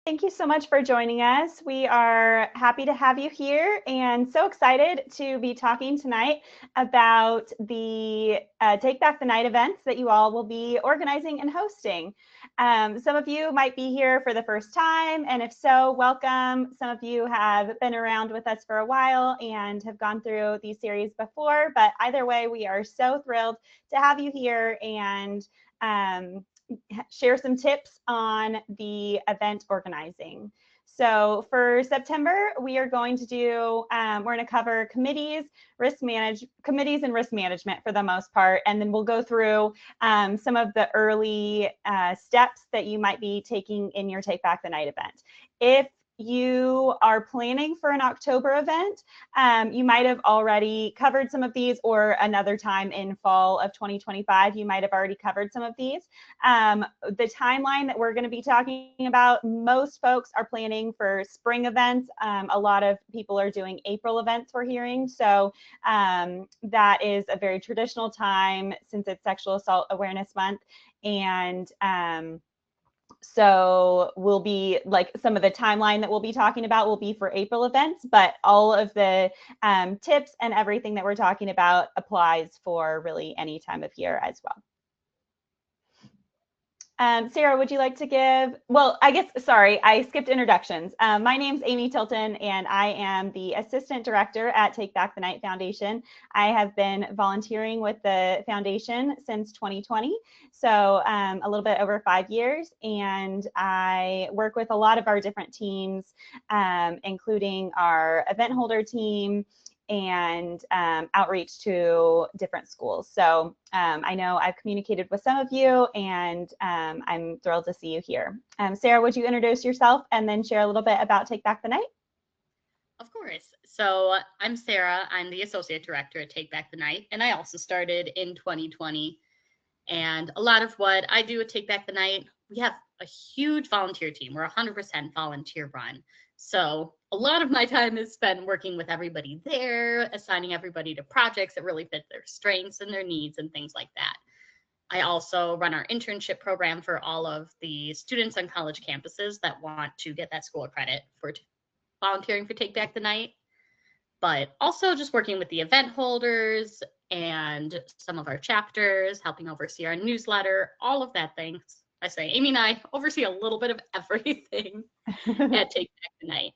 Thank you so much for joining us. We are happy to have you here and so excited to be talking tonight about the Take Back the Night events that you all will be organizing and hosting. Some of you might be here for the first time, and if so, welcome. Some of you have been around with us for a while and have gone through these series before, but either way, we are so thrilled to have you here and share some tips on the event organizing. So for September, we are going to do, we're going to cover committees and risk management for the most part, and then we'll go through some of the early steps that you might be taking in your Take Back the Night event. If you are planning for an October event, you might have already covered some of these, or another time in fall of 2025, you might have already covered some of these. The timeline that we're going to be talking about, most folks are planning for spring events. A lot of people are doing April events, we're hearing. So that is a very traditional time since it's Sexual Assault Awareness Month. And so we'll be like, some of the timeline that we'll be talking about will be for April events, but all of the tips and everything that we're talking about applies for really any time of year as well. Sarah, would you like to give, well, I guess, sorry, I skipped introductions. My name's Amy Tilton, and I am the Assistant Director at Take Back the Night Foundation. I have been volunteering with the foundation since 2020, so a little bit over 5 years, and I work with a lot of our different teams, including our event holder team, and outreach to different schools. So I know I've communicated with some of you, and I'm thrilled to see you here. Sarah, would you introduce yourself and then share a little bit about Take Back the Night? Of course. So I'm Sarah. I'm the Associate Director at Take Back the Night, and I also started in 2020. And a lot of what I do at Take Back the Night, we have a huge volunteer team. We're 100% volunteer run. So a lot of my time is spent working with everybody there, assigning everybody to projects that really fit their strengths and their needs and things like that. I also run our internship program for all of the students on college campuses that want to get that school credit for volunteering for Take Back the Night, but also just working with the event holders and some of our chapters, helping oversee our newsletter, all of that things. I say, Amy and I oversee a little bit of everything at Take Back the Night.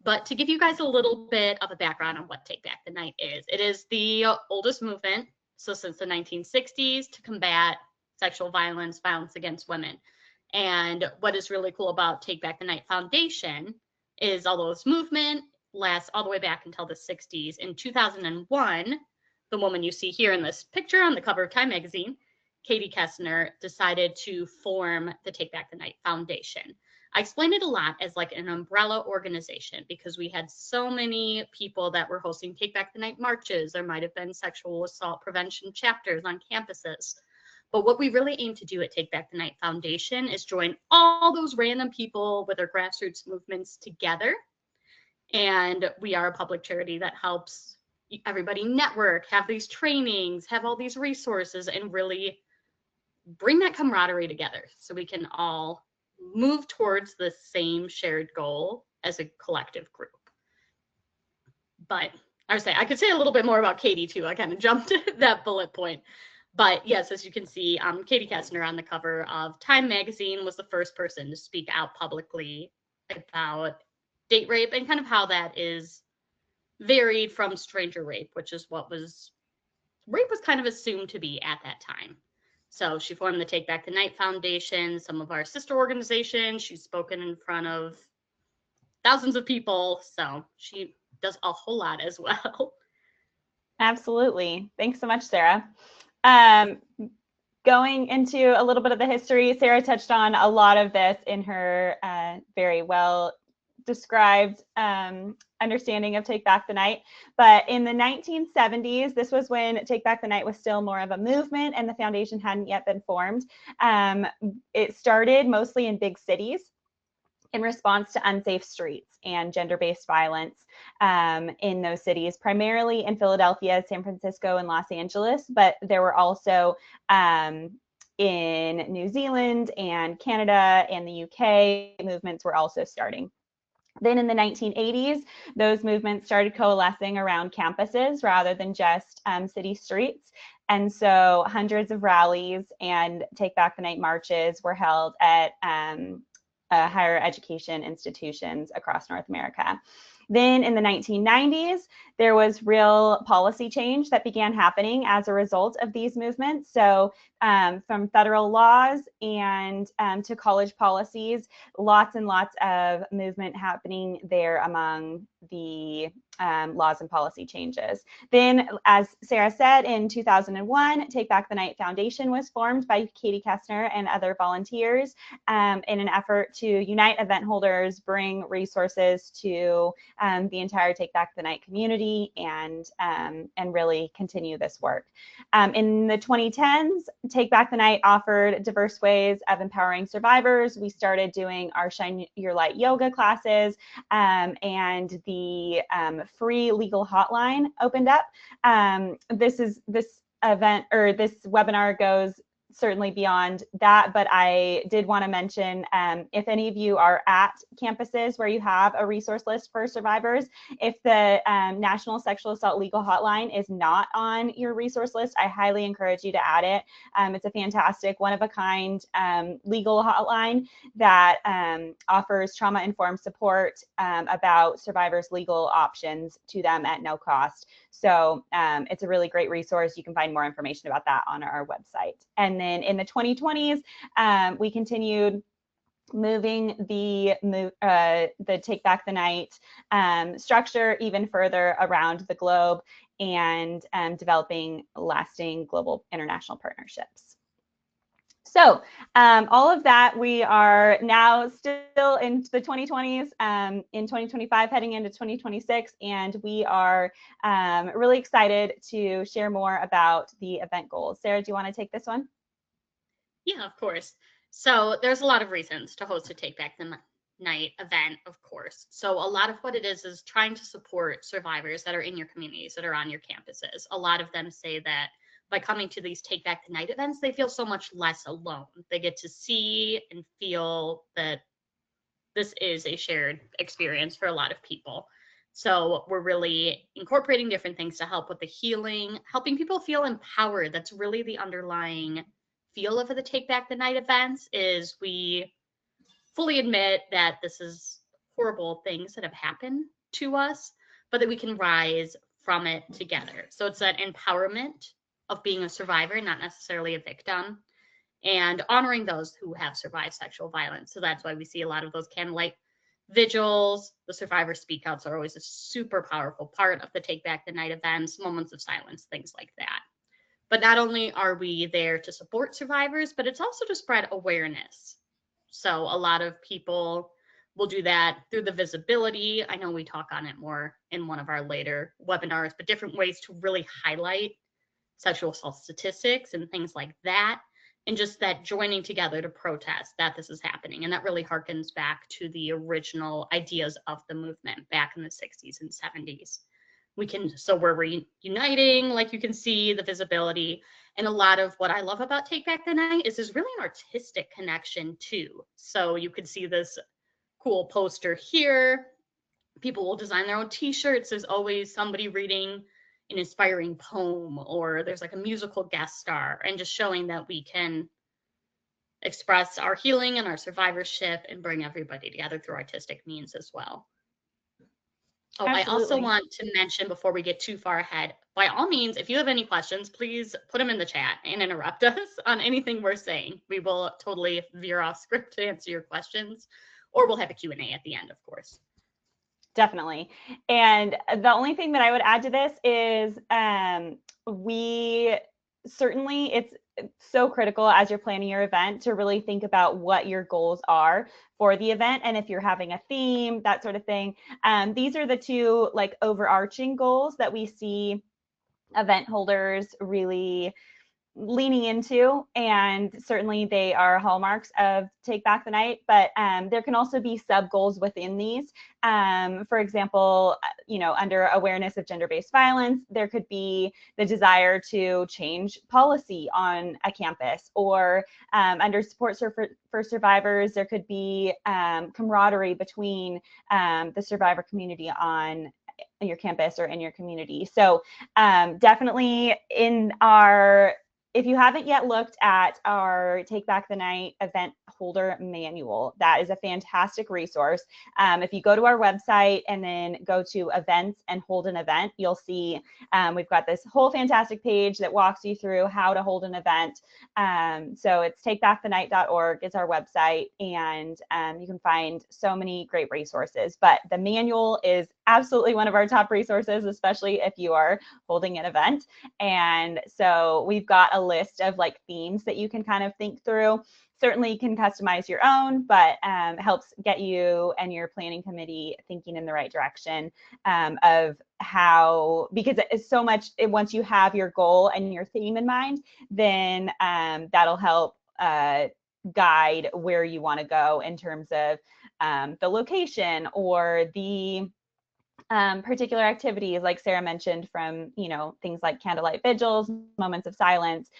But to give you guys a little bit of a background on what Take Back the Night is, it is the oldest movement, so since the 1960s, to combat sexual violence, violence against women. And what is really cool about Take Back the Night Foundation is, although this movement lasts all the way back until the 60s, in 2001, the woman you see here in this picture on the cover of Time magazine, Katie Kessner, decided to form the Take Back the Night Foundation. I explain it a lot as like an umbrella organization because we had so many people that were hosting Take Back the Night marches. There might have been sexual assault prevention chapters on campuses. But what we really aim to do at Take Back the Night Foundation is join all those random people with their grassroots movements together. And we are a public charity that helps everybody network, have these trainings, have all these resources, and really bring that camaraderie together so we can all move towards the same shared goal as a collective group. But I would say I could say a little bit more about Katie too. I kind of jumped to that bullet point. But yes, as you can see, Katie Kessner on the cover of Time magazine was the first person to speak out publicly about date rape and kind of how that is varied from stranger rape, which is what rape was kind of assumed to be at that time. So she formed the Take Back the Night Foundation, some of our sister organizations. She's spoken in front of thousands of people. So she does a whole lot as well. Absolutely. Thanks so much, Sarah. Going into a little bit of the history, Sarah touched on a lot of this in her very well described understanding of Take Back the Night. But in the 1970s, this was when Take Back the Night was still more of a movement and the foundation hadn't yet been formed. It started mostly in big cities in response to unsafe streets and gender-based violence in those cities, primarily in Philadelphia, San Francisco, and Los Angeles. But there were also in New Zealand and Canada and the UK, movements were also starting. Then in the 1980s, those movements started coalescing around campuses rather than just city streets. And so hundreds of rallies and Take Back the Night marches were held at higher education institutions across North America. Then in the 1990s, there was real policy change that began happening as a result of these movements. So from federal laws and to college policies, lots and lots of movement happening there among the laws and policy changes. Then, as Sarah said, in 2001, Take Back the Night Foundation was formed by Katie Kessner and other volunteers in an effort to unite event holders, bring resources to the entire Take Back the Night community, and really continue this work. In the 2010s, Take Back the Night offered diverse ways of empowering survivors. We started doing our Shine Your Light yoga classes, and the free legal hotline opened up. This event, or this webinar, goes certainly beyond that, but I did want to mention, if any of you are at campuses where you have a resource list for survivors, if the National Sexual Assault Legal Hotline is not on your resource list, I highly encourage you to add it. It's a fantastic, one-of-a-kind legal hotline that offers trauma-informed support about survivors' legal options to them at no cost. So it's a really great resource. You can find more information about that on our website. And then in the 2020s, we continued moving the Take Back the Night structure even further around the globe and developing lasting global international partnerships. So all of that, we are now still in the 2020s, in 2025, heading into 2026, and we are really excited to share more about the event goals. Sarah, do you want to take this one? Yeah, of course. So there's a lot of reasons to host a Take Back the Night event, of course. So a lot of what it is trying to support survivors that are in your communities, that are on your campuses. A lot of them say that by coming to these Take Back the Night events, they feel so much less alone. They get to see and feel that this is a shared experience for a lot of people. So we're really incorporating different things to help with the healing, helping people feel empowered. That's really the underlying feel of the Take Back the Night events, is we fully admit that this is horrible things that have happened to us, but that we can rise from it together. So it's that empowerment of being a survivor, not necessarily a victim, and honoring those who have survived sexual violence. So that's why we see a lot of those candlelight vigils. The survivor speakouts are always a super powerful part of the Take Back the Night events, moments of silence, things like that. But not only are we there to support survivors, but it's also to spread awareness. So a lot of people will do that through the visibility. I know we talk on it more in one of our later webinars, but different ways to really highlight sexual assault statistics and things like that. And just that joining together to protest that this is happening. And that really harkens back to the original ideas of the movement back in the 60s and 70s. So we're reuniting, like you can see, the visibility. And a lot of what I love about Take Back the Night is there's really an artistic connection too. So you could see this cool poster here. People will design their own t-shirts. There's always somebody reading an inspiring poem, or there's like a musical guest star, and just showing that we can express our healing and our survivorship and bring everybody together through artistic means as well. Oh, absolutely. I also want to mention, before we get too far ahead, by all means, if you have any questions, please put them in the chat and interrupt us on anything we're saying. We will totally veer off script to answer your questions, or we'll have a Q&A at the end, of course. Definitely. And the only thing that I would add to this is it's so critical as you're planning your event to really think about what your goals are for the event. And if you're having a theme, that sort of thing. These are the two like overarching goals that we see event holders really leaning into, and certainly they are hallmarks of Take Back the Night, but there can also be sub goals within these. For example, under awareness of gender-based violence, there could be the desire to change policy on a campus, or under support for survivors, there could be camaraderie between the survivor community on your campus or in your community. So definitely if you haven't yet looked at our Take Back the Night event holder manual, that is a fantastic resource. If you go to our website and then go to events and hold an event, you'll see we've got this whole fantastic page that walks you through how to hold an event. So it's takebackthenight.org is our website, and you can find so many great resources. But the manual is absolutely one of our top resources, especially if you are holding an event. And so we've got a list of like themes that you can kind of think through. Certainly you can customize your own, but helps get you and your planning committee thinking in the right direction of how, because it's so much, once you have your goal and your theme in mind, then that'll help guide where you want to go in terms of the location or the particular activities, like Sarah mentioned, from things like candlelight vigils, moments of silence,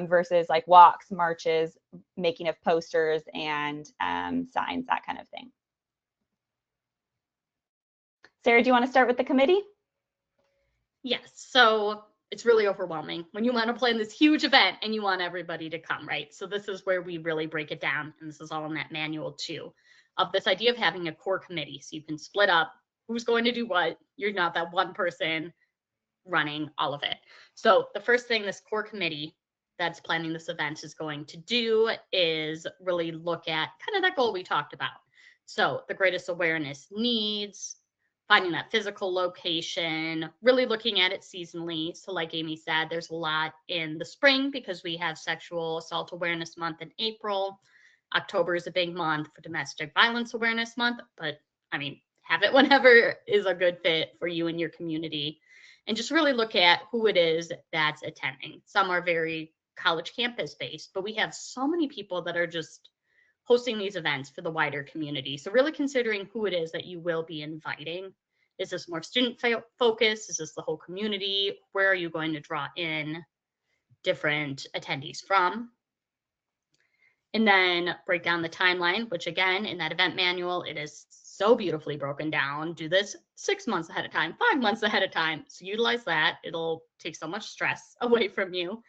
versus like walks, marches, making of posters and signs, that kind of thing. Sarah, do you want to start with the committee? Yes. So it's really overwhelming when you want to plan this huge event and you want everybody to come, right? So this is where we really break it down, and this is all in that manual too, of this idea of having a core committee, so you can split up who's going to do what. You're not that one person running all of it. So the first thing this core committee that's planning this event is going to do is really look at kind of that goal we talked about. So the greatest awareness needs, finding that physical location, really looking at it seasonally. So like Amy said, there's a lot in the spring because we have Sexual Assault Awareness Month in April. October is a big month for Domestic Violence Awareness Month, but I mean, have it whenever is a good fit for you and your community. And just really look at who it is that's attending. Some are very college campus based, but we have so many people that are just hosting these events for the wider community. So really considering who it is that you will be inviting. Is this more student focused? Is this the whole community? Where are you going to draw in different attendees from? And then break down the timeline, which again, in that event manual, it is so beautifully broken down. Do this 6 months ahead of time, 5 months ahead of time. So utilize that. It'll take so much stress away from you.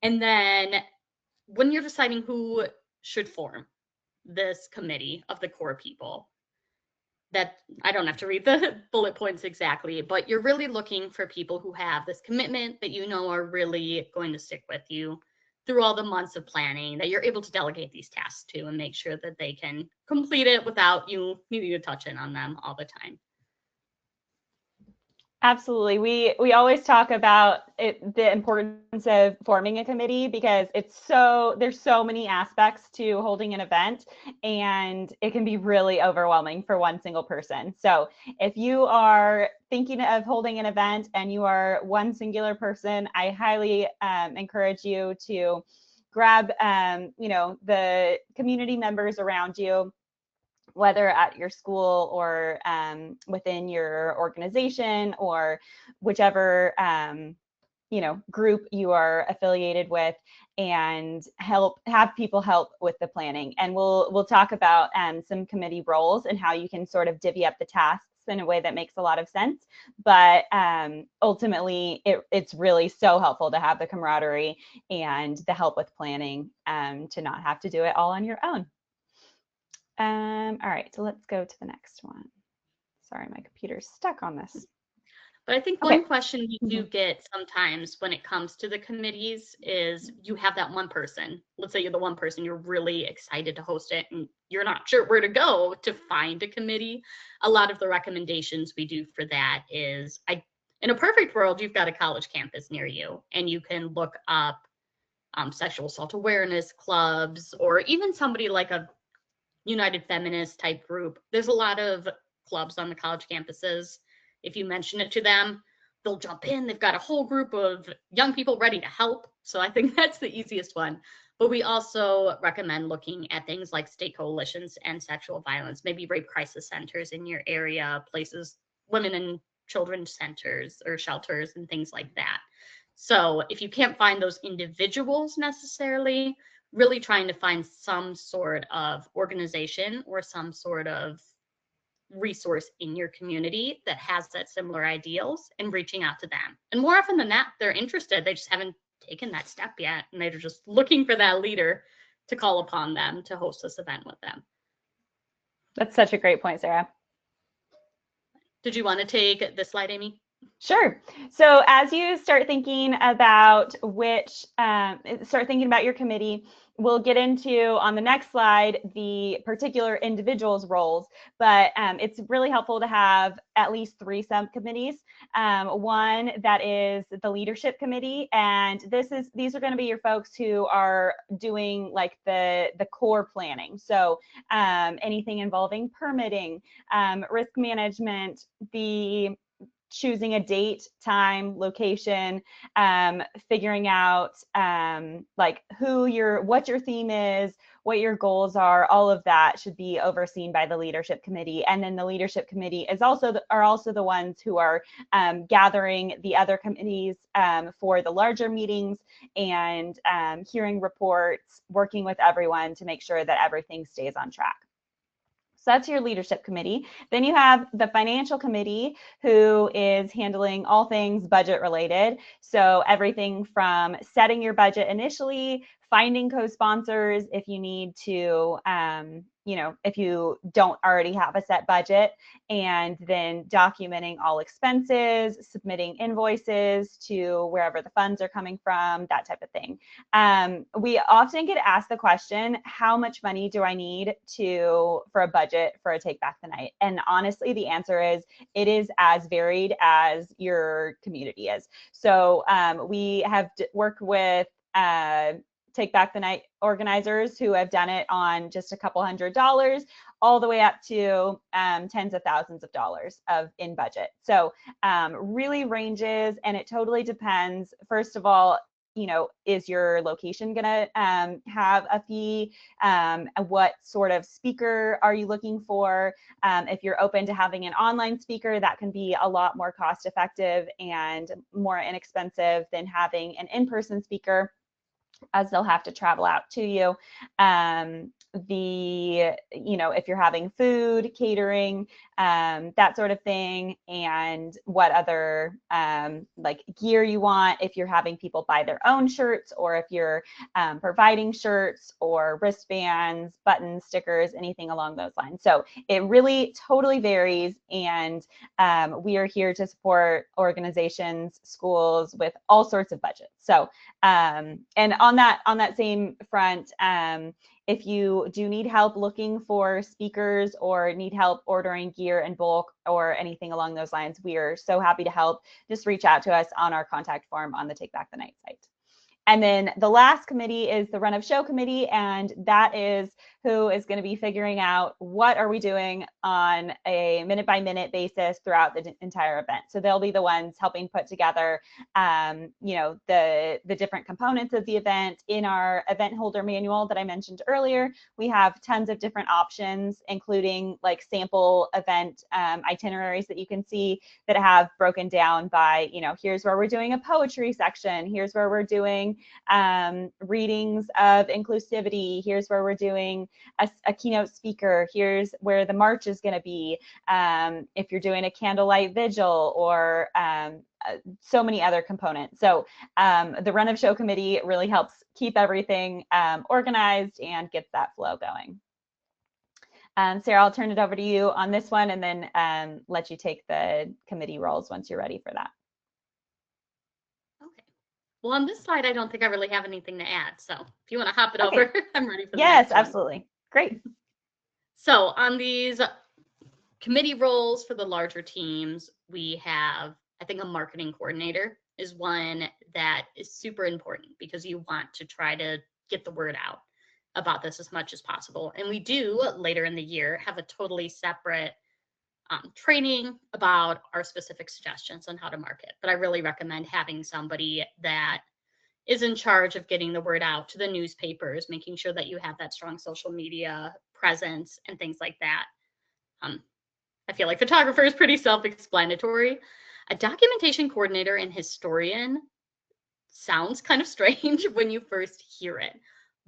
And then when you're deciding who should form this committee of the core people, that I don't have to read the bullet points exactly, but you're really looking for people who have this commitment that are really going to stick with you through all the months of planning, that you're able to delegate these tasks to and make sure that they can complete it without you needing to touch in on them all the time. Absolutely. We always talk about the importance of forming a committee because there's so many aspects to holding an event, and it can be really overwhelming for one single person. So if you are thinking of holding an event and you are one singular person, I highly encourage you to grab the community members around you, whether at your school or within your organization or whichever group you are affiliated with, and have people help with the planning. And we'll talk about some committee roles and how you can sort of divvy up the tasks in a way that makes a lot of sense. But ultimately, it's really so helpful to have the camaraderie and the help with planning to not have to do it all on your own. All right, so let's go to the next one. Sorry, my computer's stuck on this. But I think one question we do get sometimes when it comes to the committees is you have that one person. Let's say you're the one person, you're really excited to host it and you're not sure where to go to find a committee. A lot of the recommendations we do for that is, in a perfect world, you've got a college campus near you and you can look up sexual assault awareness clubs, or even somebody like a United Feminist type group. There's a lot of clubs on the college campuses. If you mention it to them, they'll jump in. They've got a whole group of young people ready to help. So I think that's the easiest one. But we also recommend looking at things like state coalitions and sexual violence, maybe rape crisis centers in your area, places, women and children's centers or shelters and things like that. So if you can't find those individuals necessarily, really trying to find some sort of organization or some sort of resource in your community that has that similar ideals and reaching out to them. And more often than not, they're interested. They just haven't taken that step yet. And they're just looking for that leader to call upon them to host this event with them. That's such a great point, Sarah. Did you want to take this slide, Amy? Sure. So as you start thinking about your committee, we'll get into on the next slide the particular individuals' roles, but it's really helpful to have at least 3 subcommittees. One that is the leadership committee, and these are going to be your folks who are doing like the core planning. So anything involving permitting, risk management, the choosing a date, time, location, figuring out like what your theme is, what your goals are. All of that should be overseen by the leadership committee. And then the leadership committee are also the ones who are gathering the other committees for the larger meetings and hearing reports, working with everyone to make sure that everything stays on track. So that's your leadership committee. Then you have the financial committee, who is handling all things budget related. So everything from setting your budget initially, finding co-sponsors if you need to, if you don't already have a set budget, and then documenting all expenses, submitting invoices to wherever the funds are coming from, that type of thing. We often get asked the question, how much money do I need for a budget for a Take Back the Night? And honestly, the answer is it is as varied as your community is. So we have worked with Take Back the Night organizers who have done it on just a couple $100s all the way up to tens of thousands of dollars in budget. So really ranges, and it totally depends. First of all, is your location going to have a fee? What sort of speaker are you looking for? If you're open to having an online speaker, that can be a lot more cost effective and more inexpensive than having an in-person speaker, as they'll have to travel out to you. If you're having food, catering, that sort of thing, and what other like gear you want, if you're having people buy their own shirts, or if you're providing shirts or wristbands, buttons, stickers, anything along those lines. So it really totally varies, and we are here to support organizations, schools with all sorts of budgets. So and on that same front, if you do need help looking for speakers or need help ordering gear in bulk or anything along those lines, we are so happy to help. Just reach out to us on our contact form on the Take Back the Night site. And then the last committee is the Run of Show committee, and that is who is going to be figuring out what are we doing on a minute-by-minute basis throughout the entire event. So they'll be the ones helping put together, the different components of the event. In our event holder manual that I mentioned earlier, we have tons of different options, including like sample event itineraries that you can see that have broken down by, here's where we're doing a poetry section, here's where we're doing readings of inclusivity, here's where we're doing a keynote speaker, here's where the march is going to be, if you're doing a candlelight vigil, or so many other components. So the Run of Show committee really helps keep everything organized and gets that flow going. Sarah, I'll turn it over to you on this one, and then let you take the committee roles once you're ready for that. Okay. Well, on this slide, I don't think I really have anything to add. So if you want to hop it over, I'm ready for the next next one. Absolutely. Great. So on these committee roles for the larger teams, we have, I think, a marketing coordinator is one that is super important, because you want to try to get the word out about this as much as possible. And we do later in the year have a totally separate training about our specific suggestions on how to market. But I really recommend having somebody that is in charge of getting the word out to the newspapers, making sure that you have that strong social media presence and things like that. I feel like photographer is pretty self-explanatory. A documentation coordinator and historian sounds kind of strange when you first hear it,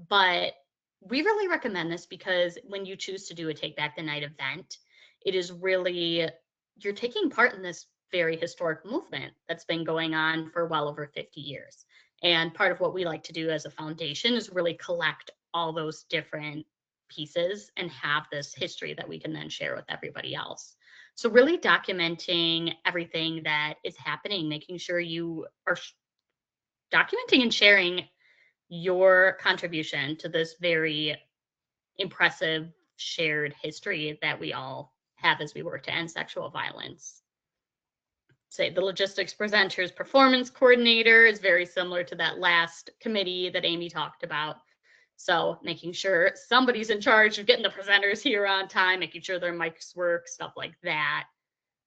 but we really recommend this because when you choose to do a Take Back the Night event, it is really, you're taking part in this very historic movement that's been going on for well over 50 years. And part of what we like to do as a foundation is really collect all those different pieces and have this history that we can then share with everybody else. So really documenting everything that is happening, making sure you are documenting and sharing your contribution to this very impressive shared history that we all have as we work to end sexual violence. Say the logistics presenters performance coordinator is very similar to that last committee that Amy talked about. So making sure somebody's in charge of getting the presenters here on time, making sure their mics work, stuff like that.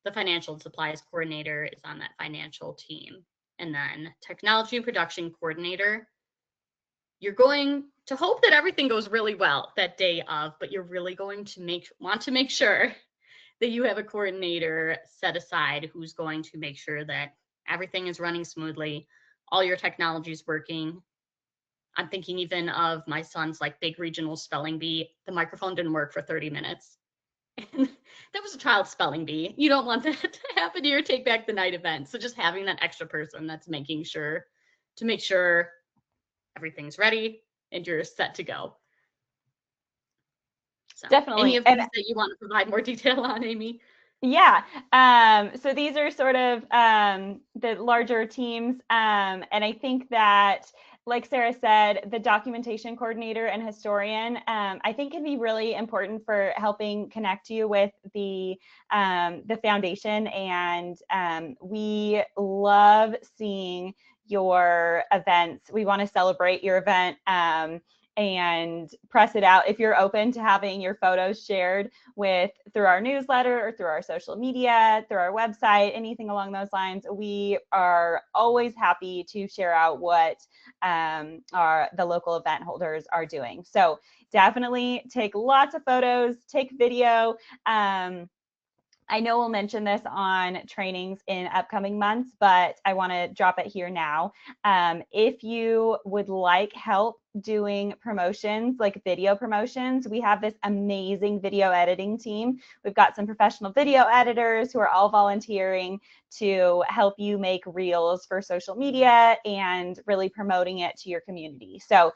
The financial and supplies coordinator is on that financial team. And then technology and production coordinator, you're going to hope that everything goes really well that day of, but you're really going to want to make sure that you have a coordinator set aside who's going to make sure that everything is running smoothly, all your technology is working. I'm thinking even of my son's like big regional spelling bee. The microphone didn't work for 30 minutes. And that was a child spelling bee. You don't want that to happen to your Take Back the Night event. So just having that extra person that's making sure to make sure everything's ready and you're set to go. So, Definitely. any of these that you want to provide more detail on, Amy? Yeah. So these are sort of the larger teams. And I think that, like Sarah said, the documentation coordinator and historian, I think can be really important for helping connect you with the foundation. And we love seeing your events. We want to celebrate your event. And press it out. If you're open to having your photos shared through our newsletter or through our social media, through our website, anything along those lines, we are always happy to share out what the local event holders are doing. So definitely take lots of photos, take video. I know we'll mention this on trainings in upcoming months, but I want to drop it here now. If you would like help doing promotions, like video promotions, we have this amazing video editing team. We've got some professional video editors who are all volunteering to help you make reels for social media and really promoting it to your community. So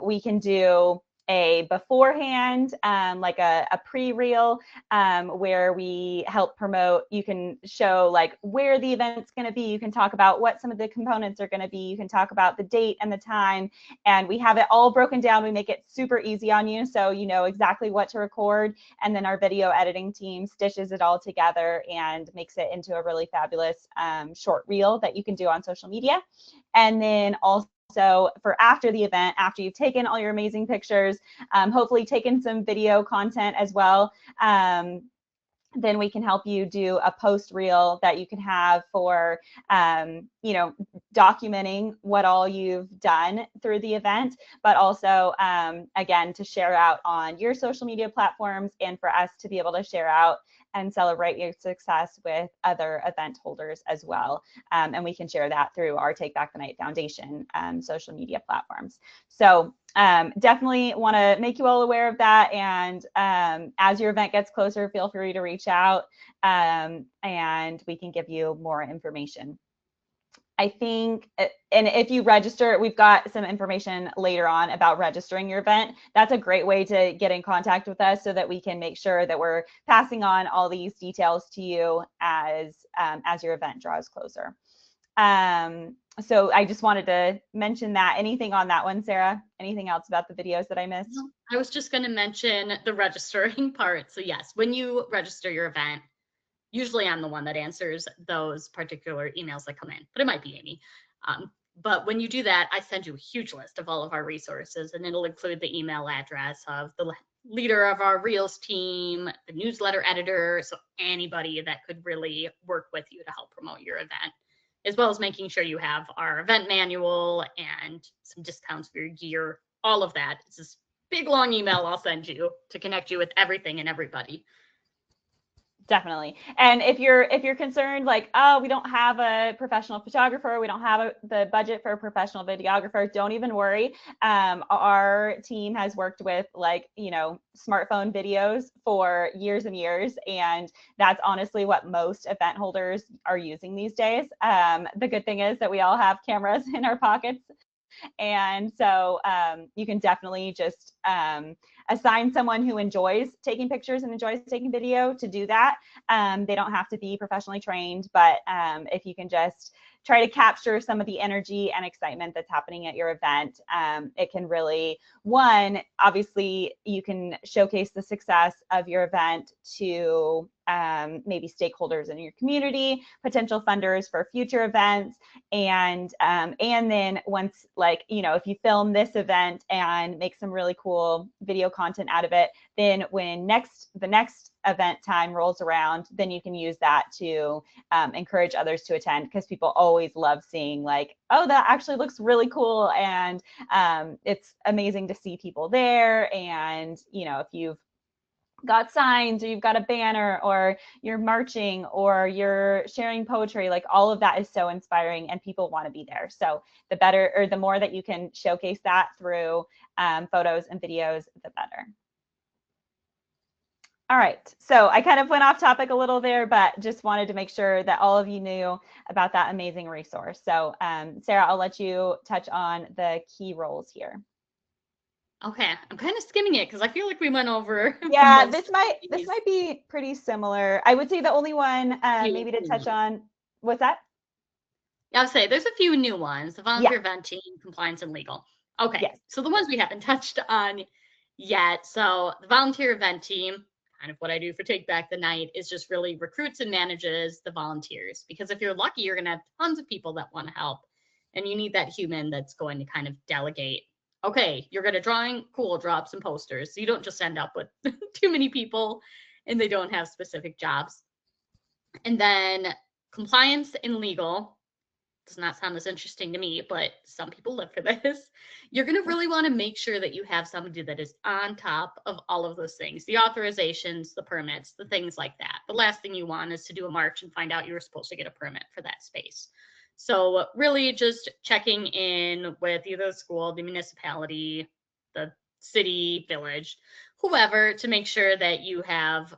we can do a beforehand, like a pre-reel, where we help promote. You can show like where the event's going to be. You can talk about what some of the components are going to be. You can talk about the date and the time, and we have it all broken down. We make it super easy on you, so you know exactly what to record, and then our video editing team stitches it all together and makes it into a really fabulous short reel that you can do on social media. And then also for after the event, after you've taken all your amazing pictures, hopefully taken some video content as well, then we can help you do a post reel that you can have for, documenting what all you've done through the event, but also, again, to share out on your social media platforms and for us to be able to share out and celebrate your success with other event holders as well. And we can share that through our Take Back the Night Foundation social media platforms. So definitely want to make you all aware of that. And as your event gets closer, feel free to reach out and we can give you more information. I think, and if you register, we've got some information later on about registering your event. That's a great way to get in contact with us so that we can make sure that we're passing on all these details to you as your event draws closer. So I just wanted to mention that. Anything on that one, Sarah? Anything else about the videos that I missed? I was just going to mention the registering part. So yes, when you register your event, usually I'm the one that answers those particular emails that come in, but it might be Amy. But when you do that, I send you a huge list of all of our resources, and it'll include the email address of the leader of our Reels team, the newsletter editor, so anybody that could really work with you to help promote your event. as well as making sure you have our event manual and some discounts for your gear. All of that. It's this big long email I'll send you to connect you with everything and everybody. Definitely. And if you're concerned, like, oh, we don't have a professional photographer, we don't have the budget for a professional videographer, don't even worry. Our team has worked with, like, smartphone videos for years and years, and that's honestly what most event holders are using these days. The good thing is that we all have cameras in our pockets. And so you can definitely just assign someone who enjoys taking pictures and enjoys taking video to do that. They don't have to be professionally trained, but if you can just try to capture some of the energy and excitement that's happening at your event, it can really, one, obviously you can showcase the success of your event to maybe stakeholders in your community, potential funders for future events, and then once, like, if you film this event and make some really cool video content out of it, then when the next event time rolls around, then you can use that to encourage others to attend, because people always love seeing, like, oh, that actually looks really cool, and it's amazing to see people there. And if you've got signs, or you've got a banner, or you're marching, or you're sharing poetry, like, all of that is so inspiring and people want to be there. So the better, or the more that you can showcase that through photos and videos, the better. All right, so I kind of went off topic a little there, but just wanted to make sure that all of you knew about that amazing resource. So Sarah, I'll let you touch on the key roles here. Okay, I'm kind of skimming it because I feel like we went over. Yeah, this might be pretty similar. I would say the only one maybe to touch on, what's that? Yeah, I'll say there's a few new ones: the volunteer event team, compliance, and legal. Okay, yes. So the ones we haven't touched on yet. So the volunteer event team, kind of what I do for Take Back the Night, is just really recruits and manages the volunteers, because if you're lucky, you're going to have tons of people that want to help, and you need that human that's going to kind of delegate. Okay, you're good at drawing, cool, draw up some posters. So you don't just end up with too many people and they don't have specific jobs. And then compliance and legal does not sound as interesting to me, but some people live for this. You're going to really want to make sure that you have somebody that is on top of all of those things: the authorizations, the permits, the things like that. The last thing you want is to do a march and find out you were supposed to get a permit for that space. So really just checking in with either the school, the municipality, the city, village, whoever, to make sure that you have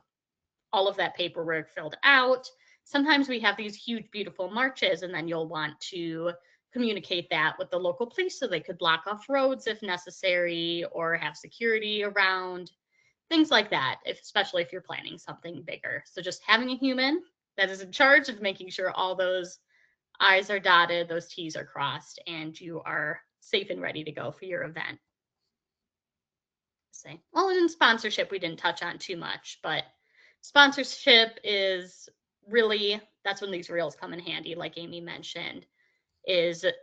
all of that paperwork filled out. Sometimes we have these huge, beautiful marches, and then you'll want to communicate that with the local police so they could block off roads if necessary, or have security around, things like that, especially if you're planning something bigger. So just having a human that is in charge of making sure all those I's are dotted, those T's are crossed, and you are safe and ready to go for your event. Well, in sponsorship, we didn't touch on too much, but sponsorship is really, that's when these reels come in handy, like Amy mentioned. Is it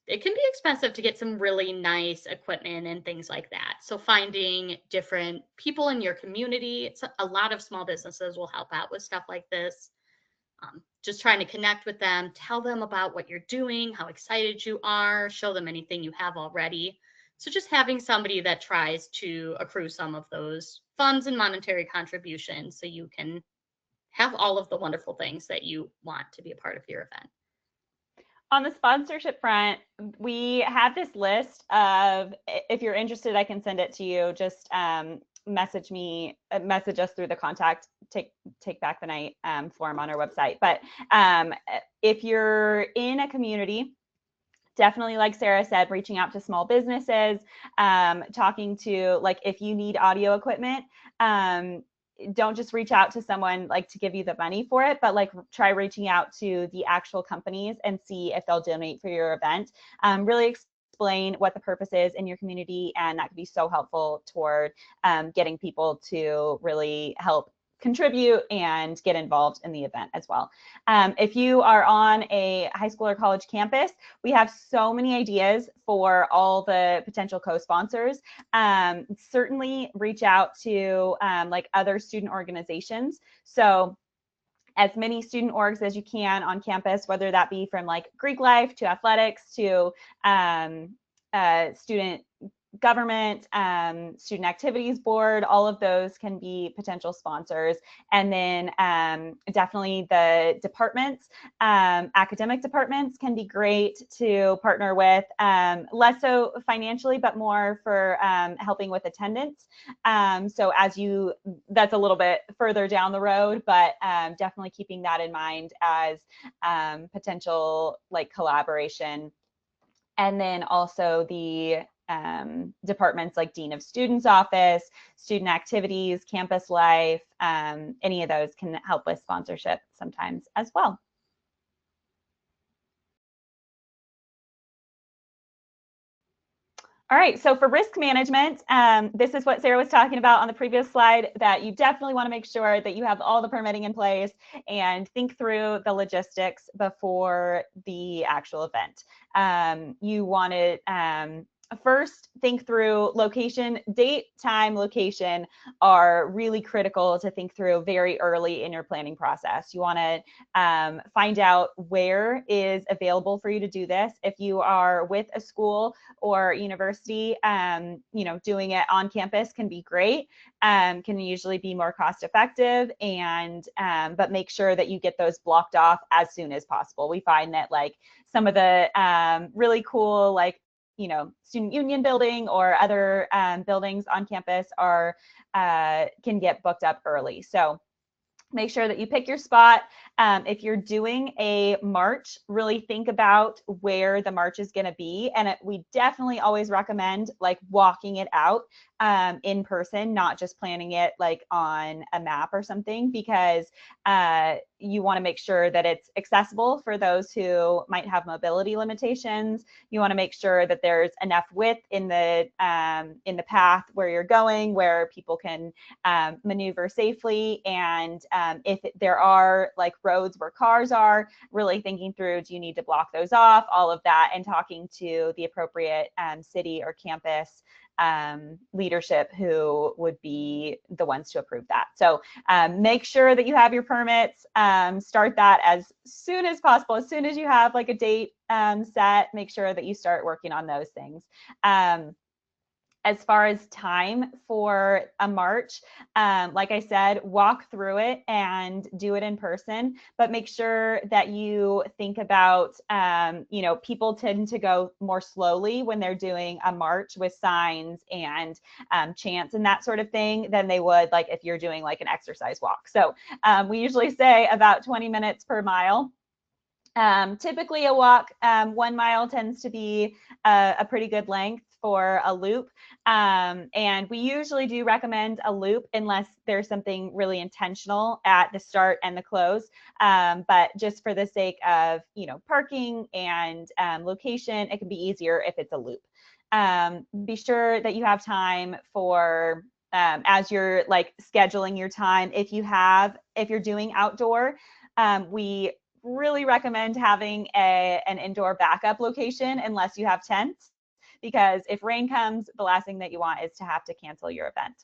can be expensive to get some really nice equipment and things like that. So finding different people in your community, a lot of small businesses will help out with stuff like this. Just trying to connect with them, tell them about what you're doing, how excited you are, show them anything you have already. So just having somebody that tries to accrue some of those funds and monetary contributions so you can have all of the wonderful things that you want to be a part of your event. On the sponsorship front, we have this list of, if you're interested, I can send it to you. Just message us through the contact Take Back the Night form on our website. But if you're in a community, definitely, like Sarah said, reaching out to small businesses, talking to, like, if you need audio equipment, don't just reach out to someone like to give you the money for it, but like try reaching out to the actual companies and see if they'll donate for your event. Really explain what the purpose is in your community, and that could be so helpful toward getting people to really help contribute and get involved in the event as well. If you are on a high school or college campus, we have so many ideas for all the potential co-sponsors. Certainly reach out to like other student organizations. So as many student orgs as you can on campus, whether that be from like Greek life to athletics to student government, student activities board, all of those can be potential sponsors. And then definitely the departments, academic departments can be great to partner with, less so financially, but more for helping with attendance. So that's a little bit further down the road, but definitely keeping that in mind as potential like collaboration. And then also the departments like Dean of Students Office, Student Activities, Campus Life, any of those can help with sponsorship sometimes as well. All right, so for risk management, this is what Sarah was talking about on the previous slide, that you definitely want to make sure that you have all the permitting in place and think through the logistics before the actual event. You want to first think through location, date, time, location are really critical to think through very early in your planning process. You want to find out where is available for you to do this. If you are with a school or university, doing it on campus can be great, can usually be more cost effective, and but make sure that you get those blocked off as soon as possible. We find that like some of the really cool like student union building or other buildings on campus can get booked up early. So make sure that you pick your spot. If you're doing a march, really think about where the march is going to be. And we definitely always recommend like walking it out in person, not just planning it like on a map or something, because you want to make sure that it's accessible for those who might have mobility limitations. You want to make sure that there's enough width in the path where you're going, where people can maneuver safely. And if there are like roads where cars are, really thinking through, do you need to block those off, all of that, and talking to the appropriate city or campus leadership who would be the ones to approve that. So make sure that you have your permits. Start that as soon as possible. As soon as you have like a date set, make sure that you start working on those things. As far as time for a march, like I said, walk through it and do it in person, but make sure that you think about, people tend to go more slowly when they're doing a march with signs and chants and that sort of thing than they would like if you're doing like an exercise walk. So we usually say about 20 minutes per mile. Typically a walk, 1 mile tends to be a pretty good length for a loop. And we usually do recommend a loop unless there's something really intentional at the start and the close. But just for the sake of, parking and location, it can be easier if it's a loop. Be sure that you have time for as you're like scheduling your time. If you're doing outdoor, we really recommend having an indoor backup location unless you have tents, because if rain comes, the last thing that you want is to have to cancel your event.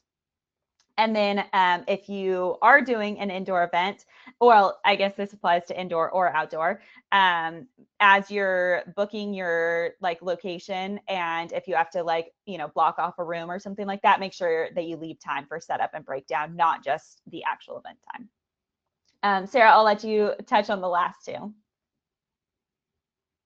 And then if you are doing an indoor event, well, I guess this applies to indoor or outdoor, as you're booking your like location, and if you have to like, block off a room or something like that, make sure that you leave time for setup and breakdown, not just the actual event time. Sarah, I'll let you touch on the last two.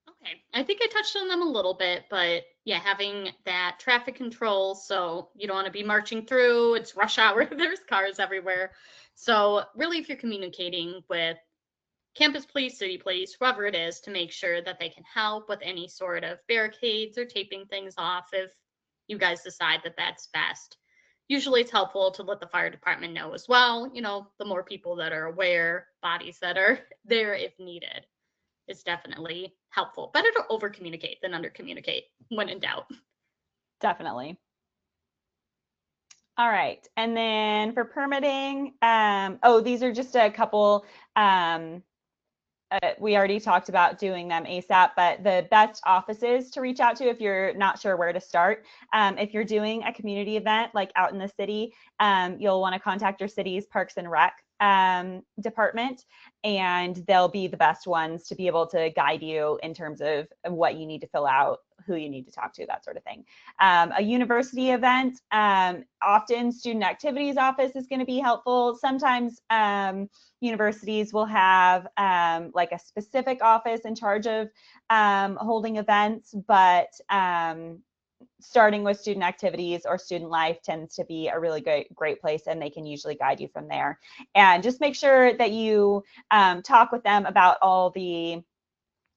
Okay, I think I touched on them a little bit, but yeah, having that traffic control, so you don't want to be marching through, it's rush hour, there's cars everywhere. So really, if you're communicating with campus police, city police, whoever it is, to make sure that they can help with any sort of barricades or taping things off if you guys decide that that's best. Usually it's helpful to let the fire department know as well. The more people that are aware, bodies that are there if needed, is definitely helpful. Better to over communicate than under communicate when in doubt. Definitely. All right, and then for permitting, these are just a couple we already talked about doing them ASAP, but the best offices to reach out to if you're not sure where to start, if you're doing a community event like out in the city, you'll want to contact your city's Parks and Rec department, and they'll be the best ones to be able to guide you in terms of what you need to fill out, who you need to talk to, that sort of thing. A university event, often student activities office is going to be helpful. Sometimes universities will have like a specific office in charge of holding events, but starting with student activities or student life tends to be a really great place, and they can usually guide you from there. And just make sure that you talk with them about all the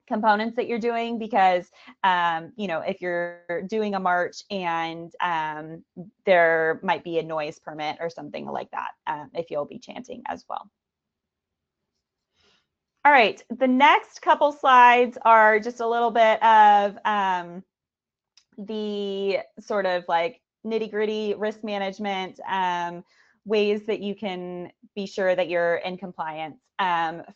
components that you're doing, because if you're doing a march and there might be a noise permit or something like that, if you'll be chanting as well. All right, the next couple slides are just a little bit of the sort of like nitty-gritty risk management ways that you can be sure that you're in compliance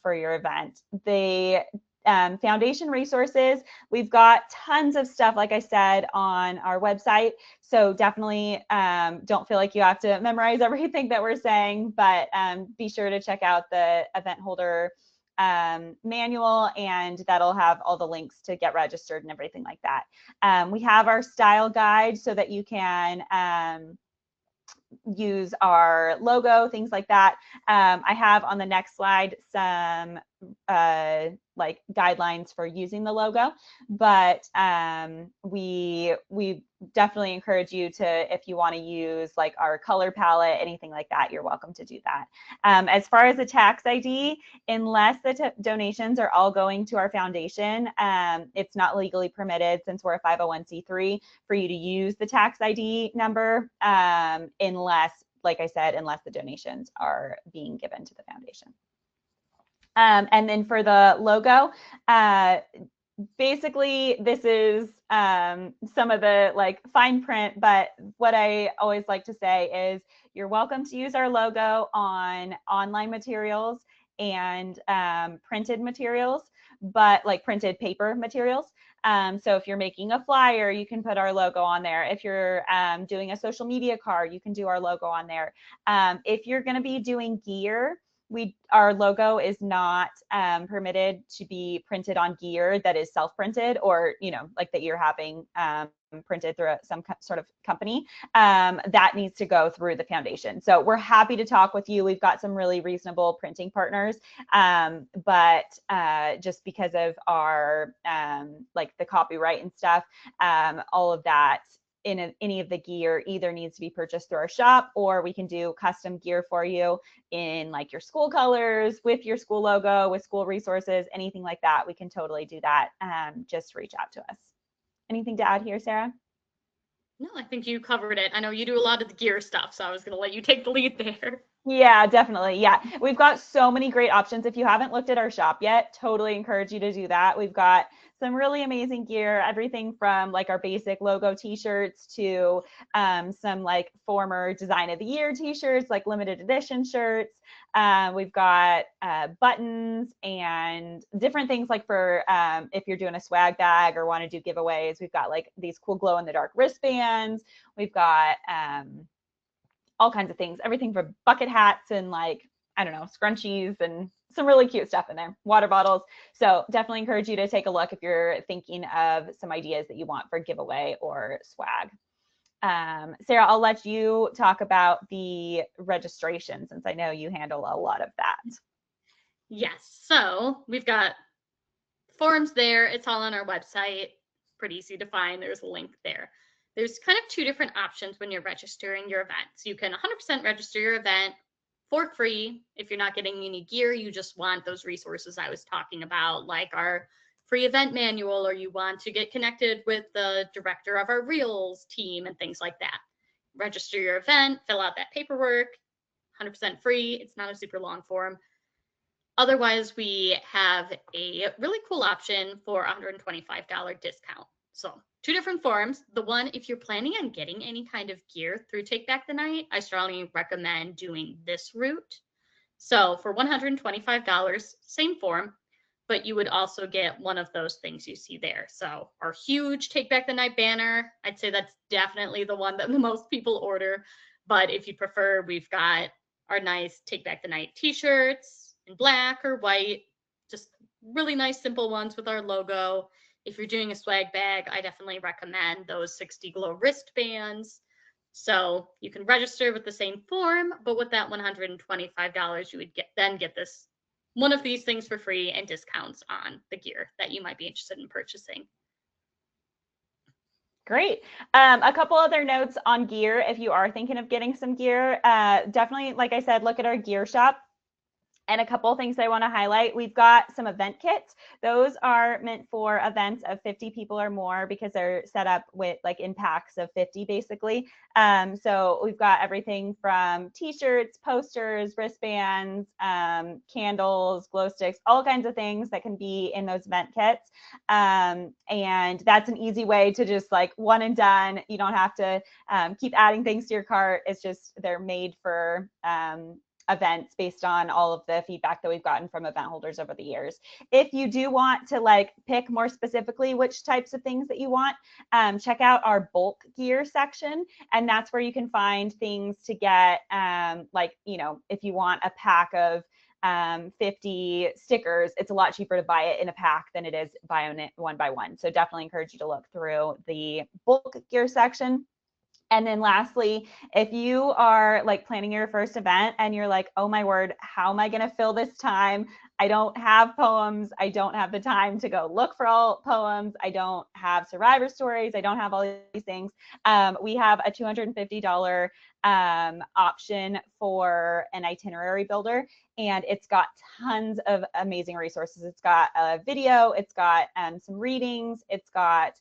for your event. The foundation resources, we've got tons of stuff, like I said, on our website. So definitely don't feel like you have to memorize everything that we're saying, but be sure to check out the event holder manual, and that'll have all the links to get registered and everything like that. We have our style guide so that you can use our logo, things like that. I have on the next slide some like guidelines for using the logo, but we definitely encourage you to, if you want to use like our color palette, anything like that, you're welcome to do that. As far as the tax ID, unless the donations are all going to our foundation, it's not legally permitted, since we're a 501c3, for you to use the tax ID number unless, like I said, unless the donations are being given to the foundation. And then for the logo, basically this is some of the like fine print, but what I always like to say is you're welcome to use our logo on online materials and printed materials, but like printed paper materials. So if you're making a flyer, you can put our logo on there. If you're doing a social media card, you can do our logo on there. If you're going to be doing gear, our logo is not permitted to be printed on gear that is self-printed, or like that you're having printed through some sort of company. That needs to go through the foundation. So we're happy to talk with you. We've got some really reasonable printing partners, but just because of our like the copyright and stuff, all of that in any of the gear either needs to be purchased through our shop, or we can do custom gear for you in like your school colors, with your school logo, with school resources, anything like that. We can totally do that. Just reach out to us. Anything to add here, Sarah? No, I think you covered it. I know you do a lot of the gear stuff, so I was going to let you take the lead there. Yeah, definitely. Yeah, we've got so many great options. If you haven't looked at our shop yet, totally encourage you to do that. We've got some really amazing gear, everything from like our basic logo t-shirts to some like former design of the year t-shirts, like limited edition shirts. We've got buttons and different things like for if you're doing a swag bag or want to do giveaways. We've got like these cool glow in the dark wristbands. We've got all kinds of things, everything from bucket hats and like, I don't know, scrunchies and some really cute stuff in there, water bottles. So definitely encourage you to take a look if you're thinking of some ideas that you want for giveaway or swag. Sarah, I'll let you talk about the registration, since I know you handle a lot of that. Yes, so we've got forms there. It's all on our website. Pretty easy to find. There's a link there. There's kind of two different options when you're registering your event. So you can 100% register your event for free. If you're not getting any gear, you just want those resources I was talking about, like our free event manual, or you want to get connected with the director of our Reels team and things like that. Register your event, fill out that paperwork, 100% free. It's not a super long form. Otherwise, we have a really cool option for $125 discount. So 2 different forms. The one, if you're planning on getting any kind of gear through Take Back the Night, I strongly recommend doing this route. So for $125, same form, but you would also get one of those things you see there. So our huge Take Back the Night banner, I'd say that's definitely the one that the most people order. But if you prefer, we've got our nice Take Back the Night t-shirts in black or white, just really nice simple ones with our logo. If you're doing a swag bag, I definitely recommend those 60 Glow wristbands. So you can register with the same form, but with that $125, you would get this one of these things for free and discounts on the gear that you might be interested in purchasing. Great. A couple other notes on gear. If you are thinking of getting some gear, definitely, like I said, look at our gear shop. And a couple of things I want to highlight. We've got some event kits. Those are meant for events of 50 people or more because they're set up with like in packs of 50 basically. So we've got everything from t-shirts, posters, wristbands, candles, glow sticks, all kinds of things that can be in those event kits. And that's an easy way to just like one and done. You don't have to keep adding things to your cart. It's just they're made for events based on all of the feedback that we've gotten from event holders over the years. If you do want to like pick more specifically which types of things that you want, check out our bulk gear section. And that's where you can find things to get like, you know, if you want a pack of 50 stickers, it's a lot cheaper to buy it in a pack than it is buying it one by one. So definitely encourage you to look through the bulk gear section. And then lastly, if you are like planning your first event and you're like, oh my word, how am I going to fill this time? I don't have poems. I don't have the time to go look for all poems. I don't have survivor stories. I don't have all these things. We have a $250 option for an itinerary builder, and it's got tons of amazing resources. It's got a video, it's got some readings, it's got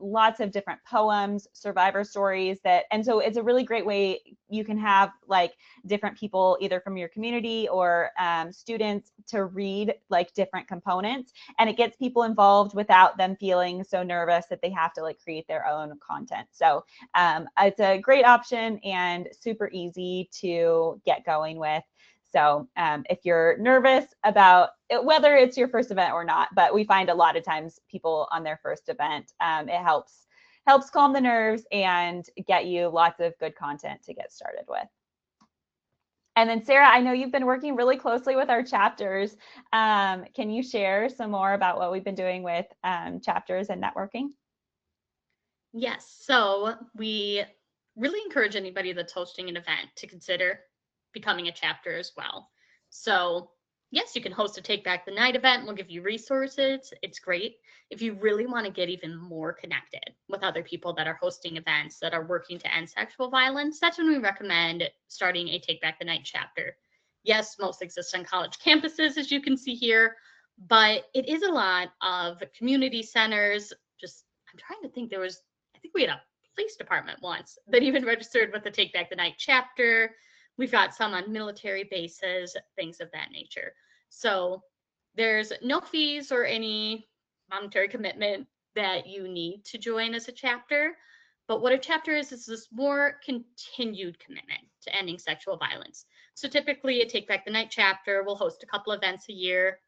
lots of different poems, survivor stories and so it's a really great way you can have like different people either from your community or students to read like different components, and it gets people involved without them feeling so nervous that they have to like create their own content. So it's a great option and super easy to get going with. So if you're nervous about it, whether it's your first event or not, but we find a lot of times people on their first event, it helps calm the nerves and get you lots of good content to get started with. And then Sarah, I know you've been working really closely with our chapters. Can you share some more about what we've been doing with chapters and networking? Yes, so we really encourage anybody that's hosting an event to consider becoming a chapter as well. So yes, you can host a Take Back the Night event. We'll give you resources. It's great. If you really want to get even more connected with other people that are hosting events that are working to end sexual violence, that's when we recommend starting a Take Back the Night chapter. Yes, most exist on college campuses, as you can see here, but it is a lot of community centers. I'm trying to think, I think we had a police department once that even registered with the Take Back the Night chapter. We've got some on military bases, things of that nature. So there's no fees or any monetary commitment that you need to join as a chapter. But what a chapter is this more continued commitment to ending sexual violence. So typically a Take Back the Night chapter will host a couple events a year.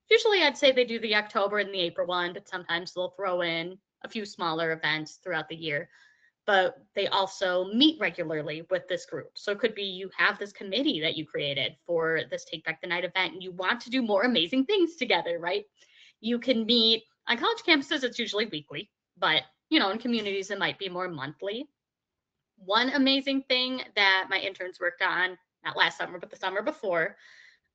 Usually I'd say they do the October and the April one, but sometimes they'll throw in a few smaller events throughout the year. But they also meet regularly with this group. So it could be you have this committee that you created for this Take Back the Night event and you want to do more amazing things together, right? You can meet on college campuses, it's usually weekly, but you know, in communities, it might be more monthly. One amazing thing that my interns worked on, not last summer, but the summer before,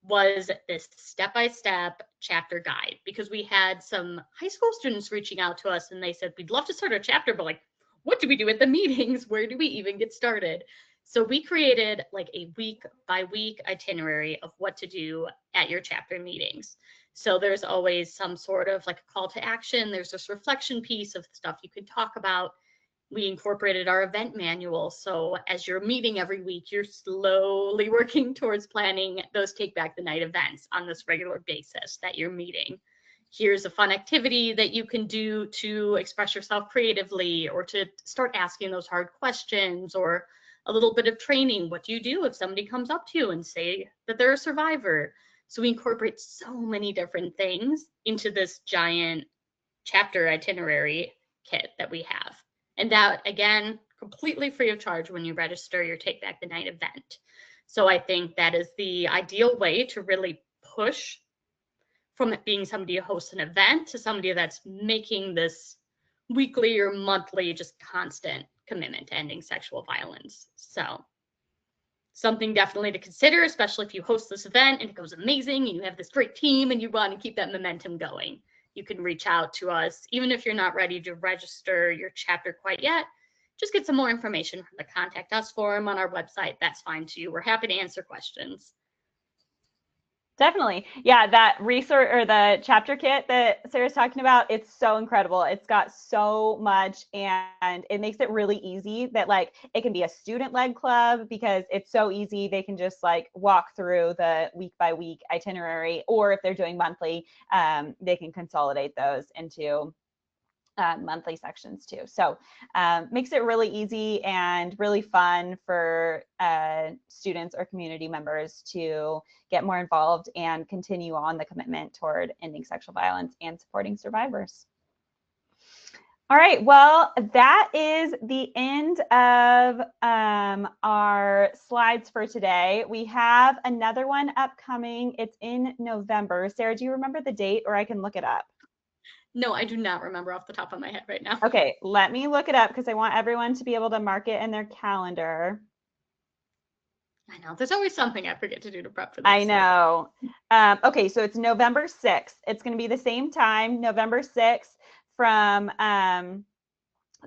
was this step-by-step chapter guide, because we had some high school students reaching out to us and they said, we'd love to start a chapter, but like, what do we do at the meetings? Where do we even get started? So we created like a week by week itinerary of what to do at your chapter meetings. So there's always some sort of like a call to action. There's this reflection piece of stuff you can talk about. We incorporated our event manual. So as you're meeting every week, you're slowly working towards planning those Take Back the Night events on this regular basis that you're meeting. Here's a fun activity that you can do to express yourself creatively or to start asking those hard questions, or a little bit of training. What do you do if somebody comes up to you and say that they're a survivor? So we incorporate so many different things into this giant chapter itinerary kit that we have. And that, again, completely free of charge when you register your Take Back the Night event. So I think that is the ideal way to really push from it being somebody who hosts an event to somebody that's making this weekly or monthly, just constant commitment to ending sexual violence. So something definitely to consider, especially if you host this event and it goes amazing and you have this great team and you want to keep that momentum going. You can reach out to us, even if you're not ready to register your chapter quite yet. Just get some more information from the Contact Us forum on our website. That's fine too. We're happy to answer questions. Definitely. Yeah, that resource or the chapter kit that Sarah's talking about, it's so incredible. It's got so much and it makes it really easy that like it can be a student-led club because it's so easy. They can just like walk through the week by week itinerary, or if they're doing monthly, they can consolidate those into monthly sections too. So makes it really easy and really fun for students or community members to get more involved and continue on the commitment toward ending sexual violence and supporting survivors. All right, well, that is the end of our slides for today. We have another one upcoming. It's in November. Sarah, do you remember the date, or I can look it up? No, I do not remember off the top of my head right now. Okay, let me look it up because I want everyone to be able to mark it in their calendar. I know, there's always something I forget to do to prep for this. I know. Okay, so it's November 6th. It's going to be the same time, November 6th from,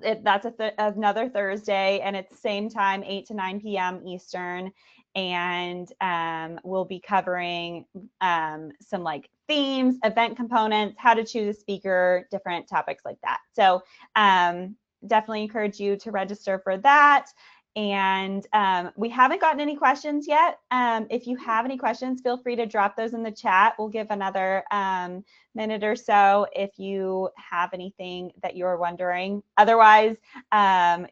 that's another Thursday, and it's same time, 8 to 9 p.m. Eastern. And we'll be covering some like themes, event components, how to choose a speaker, different topics like that. So definitely encourage you to register for that. And we haven't gotten any questions yet. If you have any questions, feel free to drop those in the chat. We'll give another minute or so if you have anything that you're wondering. Otherwise,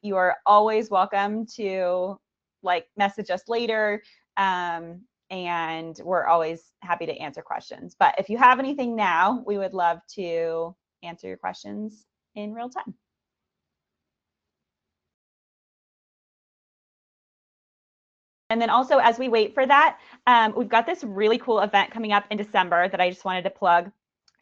you are always welcome to like message us later, and we're always happy to answer questions. But if you have anything now, we would love to answer your questions in real time. And then also, as we wait for that, we've got this really cool event coming up in December that I just wanted to plug.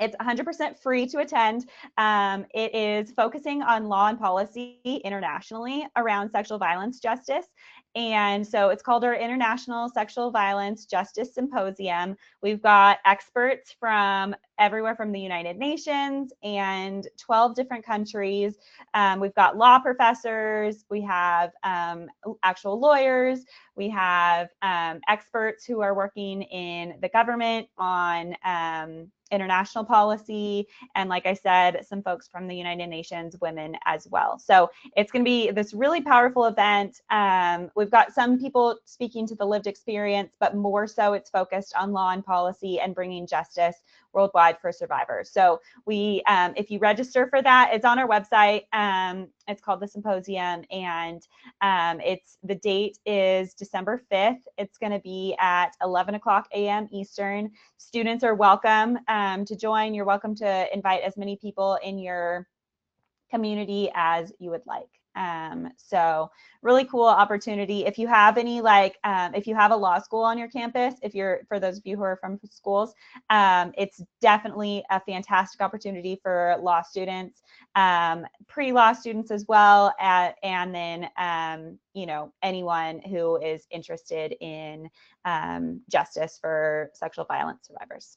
It's 100% free to attend. It is focusing on law and policy internationally around sexual violence justice. And so it's called our International Sexual Violence Justice Symposium. We've got experts from everywhere from the United Nations and 12 different countries. We've got law professors, we have actual lawyers, we have experts who are working in the government on international policy, and like I said, some folks from the United Nations women as well. So it's going to be this really powerful event. We've got some people speaking to the lived experience, but more so it's focused on law and policy and bringing justice worldwide for survivors. So we, if you register for that, it's on our website. It's called the Symposium, and the date is December 5th. It's going to be at 11 o'clock a.m. Eastern. Students are welcome to join. You're welcome to invite as many people in your community as you would like. So really cool opportunity. If you have any, like, if you have a law school on your campus, for those of you who are from schools, it's definitely a fantastic opportunity for law students, pre-law students as well, and then, anyone who is interested in justice for sexual violence survivors.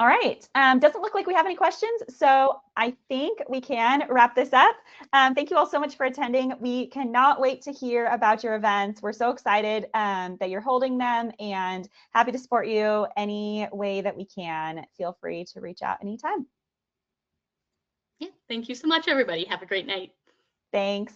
All right, doesn't look like we have any questions, so I think we can wrap this up. Thank you all so much for attending. We cannot wait to hear about your events. We're so excited that you're holding them and happy to support you any way that we can. Feel free to reach out anytime. Yeah, thank you so much, everybody. Have a great night. Thanks.